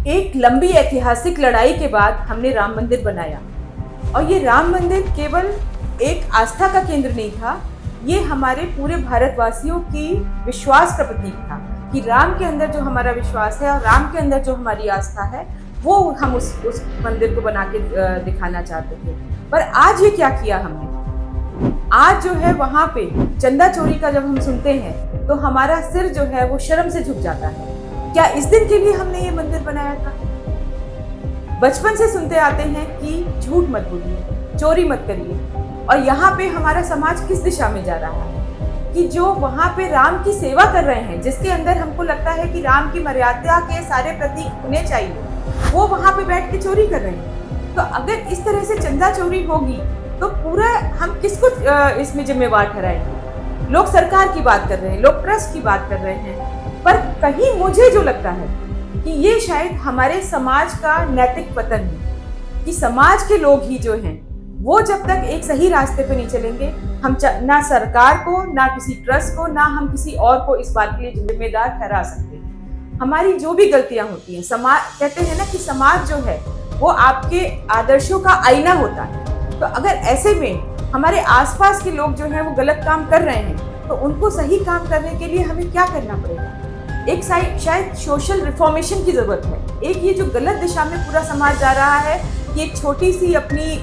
एक लंबी ऐतिहासिक लड़ाई के बाद हमने राम मंदिर बनाया और ये राम मंदिर केवल एक आस्था का केंद्र नहीं था, ये हमारे पूरे भारतवासियों की विश्वास का प्रतीक था कि राम के अंदर जो हमारा विश्वास है और राम के अंदर जो हमारी आस्था है वो हम उस मंदिर को बना के दिखाना चाहते थे। पर आज ये क्या किया हमने, आज जो है वहाँ पे चंदा चोरी का जब हम सुनते हैं तो हमारा सिर जो है वो शर्म से झुक जाता है। क्या इस दिन के लिए हमने ये मंदिर बनाया था? बचपन से सुनते आते हैं कि झूठ मत बोलिए, चोरी मत करिए, और यहाँ पे हमारा समाज किस दिशा में जा रहा है कि जो वहाँ पे राम की सेवा कर रहे हैं, जिसके अंदर हमको लगता है कि राम की मर्यादा के सारे प्रतीक होने चाहिए, वो वहाँ पे बैठ के चोरी कर रहे हैं। तो अगर इस तरह से चंदा चोरी होगी तो पूरा हम किसको इसमें जिम्मेवार ठहराएंगे? लोग सरकार की बात कर रहे हैं, लोग ट्रस्ट की बात कर रहे हैं, पर कहीं मुझे जो लगता है कि ये शायद हमारे समाज का नैतिक पतन है कि समाज के लोग ही जो हैं वो जब तक एक सही रास्ते पे नहीं चलेंगे, हम ना सरकार को, ना किसी ट्रस्ट को, ना हम किसी और को इस बात के लिए जिम्मेदार ठहरा सकते हैं। हमारी जो भी गलतियां होती हैं, समाज कहते हैं ना कि समाज जो है वो आपके आदर्शों का आईना होता है। तो अगर ऐसे में हमारे आसपास के लोग जो हैं वो गलत काम कर रहे हैं तो उनको सही काम करने के लिए हमें क्या करना पड़ेगा? एक शायद सोशल रिफॉर्मेशन की जरूरत है। एक ये जो गलत दिशा में पूरा समाज जा रहा है कि एक छोटी सी अपनी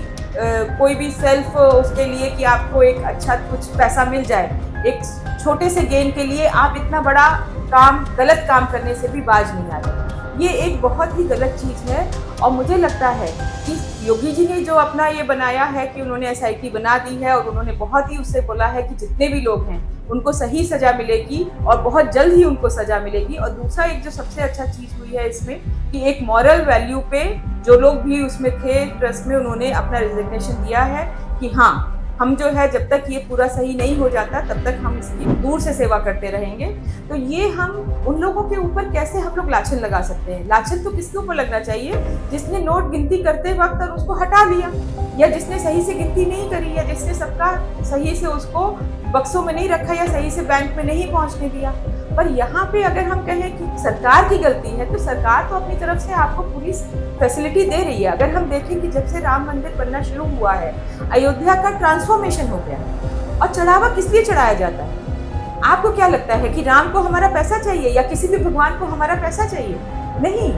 कोई भी सेल्फ उसके लिए कि आपको एक अच्छा कुछ पैसा मिल जाए, एक छोटे से गेन के लिए आप इतना बड़ा काम, गलत काम करने से भी बाज नहीं आ रहे। ये एक बहुत ही गलत चीज़ है और मुझे लगता है कि योगी जी ने जो अपना ये बनाया है कि उन्होंने एसआईटी बना दी है और उन्होंने बहुत ही उससे बोला है कि जितने भी लोग हैं उनको सही सज़ा मिलेगी और बहुत जल्द ही उनको सज़ा मिलेगी। और दूसरा एक जो सबसे अच्छा चीज़ हुई है इसमें कि एक मॉरल वैल्यू पे जो लोग भी उसमें थे ट्रस्ट में, उन्होंने अपना रिजिग्नेशन दिया है कि हाँ, हम जो है जब तक ये पूरा सही नहीं हो जाता तब तक हम इसकी दूर से सेवा करते रहेंगे। तो ये हम उन लोगों के ऊपर कैसे हम लोग लाछन लगा सकते हैं? लाछन तो किसके ऊपर लगना चाहिए? जिसने नोट गिनती करते वक्त और उसको हटा लिया, या जिसने सही से गिनती नहीं करी, या जिसने सबका सही से उसको बक्सों में नहीं रखा, या सही से बैंक में नहीं पहुंचने दिया। पर यहाँ पे अगर हम कहें कि सरकार की गलती है तो सरकार तो अपनी तरफ से आपको पूरी फैसिलिटी दे रही है। अगर हम देखें कि जब से राम मंदिर बनना शुरू हुआ है, अयोध्या का ट्रांसफॉर्मेशन हो गया है। और चढ़ावा किस लिए चढ़ाया जाता है? आपको क्या लगता है कि राम को हमारा पैसा चाहिए या किसी भी भगवान को हमारा पैसा चाहिए? नहीं,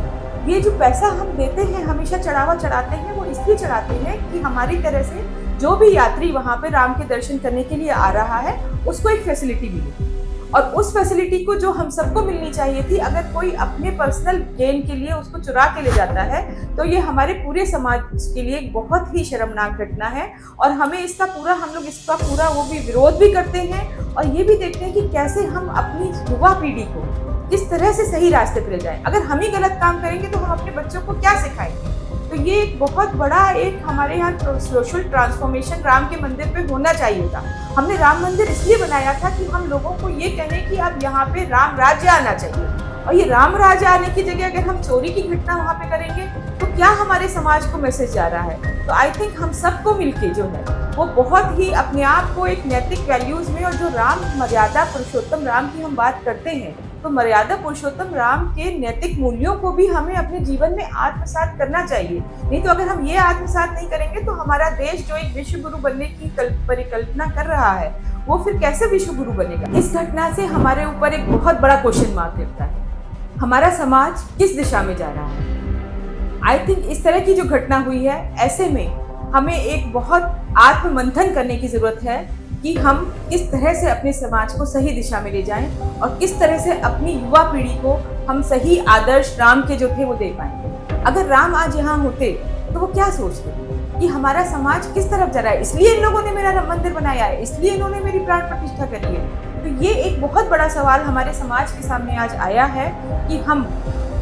ये जो पैसा हम देते हैं, हमेशा चढ़ावा चढ़ाते हैं, वो इसलिए चढ़ाते हैं कि हमारी तरह से जो भी यात्री वहाँ पे राम के दर्शन करने के लिए आ रहा है उसको एक फैसिलिटी मिले। और उस फैसिलिटी को जो हम सबको मिलनी चाहिए थी, अगर कोई अपने पर्सनल गेन के लिए उसको चुरा के ले जाता है तो ये हमारे पूरे समाज के लिए एक बहुत ही शर्मनाक घटना है। और हमें इसका पूरा, हम लोग इसका पूरा वो भी विरोध भी करते हैं और ये भी देखते हैं कि कैसे हम अपनी युवा पीढ़ी को किस तरह से सही रास्ते पर ले जाएं। अगर हम ही गलत काम करेंगे तो हम अपने बच्चों को क्या सिखाएंगे? तो ये एक बहुत बड़ा एक हमारे यहाँ सोशल ट्रांसफॉर्मेशन राम के मंदिर पे होना चाहिए था। हमने राम मंदिर इसलिए बनाया था कि हम लोगों को ये कहें कि अब यहाँ पे राम राज्य आना चाहिए, और ये राम राज्य आने की जगह अगर हम चोरी की घटना वहाँ पे करेंगे तो क्या हमारे समाज को मैसेज जा रहा है? तो आई थिंक हम सबको मिलके जो है वो बहुत ही अपने आप को एक नैतिक वैल्यूज में, और जो राम मर्यादा पुरुषोत्तम राम की हम बात करते हैं तो मर्यादा पुरुषोत्तम राम के नैतिक मूल्यों को भी हमें अपने जीवन में आत्मसात करना चाहिए। नहीं तो अगर हम ये आत्मसात नहीं करेंगे तो हमारा देश जो एक विश्व गुरु बनने की परिकल्पना कर रहा है वो फिर कैसे विश्व गुरु बनेगा? इस घटना से हमारे ऊपर एक बहुत बड़ा क्वेश्चन मार्क लगता है, हमारा समाज किस दिशा में जा रहा है? आई थिंक इस तरह की जो घटना हुई है, ऐसे में हमें एक बहुत आत्ममंथन करने की जरूरत है कि हम किस तरह से अपने समाज को सही दिशा में ले जाएं और किस तरह से अपनी युवा पीढ़ी को हम सही आदर्श राम के जो थे वो दे पाएंगे। अगर राम आज यहाँ होते तो वो क्या सोचते कि हमारा समाज किस तरफ जा रहा है? इसलिए इन लोगों ने मेरा मंदिर बनाया है, इसलिए इन्होंने मेरी प्राण प्रतिष्ठा करी है। तो ये एक बहुत बड़ा सवाल हमारे समाज के सामने आज आया है कि हम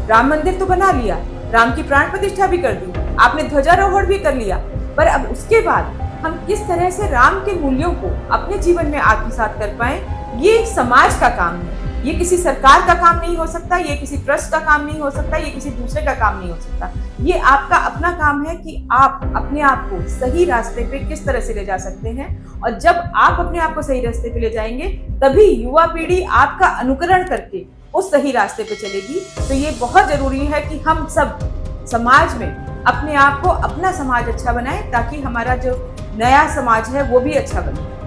राम मंदिर तो बना लिया, राम की प्राण प्रतिष्ठा भी कर दी, आपने ध्वजारोहण भी कर लिया, पर अब उसके बाद हम किस तरह से राम के मूल्यों को अपने जीवन में आत्मसात कर पाए, ये समाज का काम है। ये किसी सरकार का काम नहीं हो सकता, ये किसी ट्रस्ट का काम नहीं हो सकता, ये किसी दूसरे का काम नहीं हो सकता। ये आपका अपना काम है कि आप अपने आप को सही रास्ते पे किस तरह से ले जा सकते हैं। और जब आप अपने आप को सही रास्ते पे ले जाएंगे तभी युवा पीढ़ी आपका अनुकरण करके उस सही रास्ते पे चलेगी। तो ये बहुत जरूरी है कि हम सब समाज में अपने आप को, अपना समाज अच्छा बनाएं, ताकि हमारा जो नया समाज है वो भी अच्छा बने।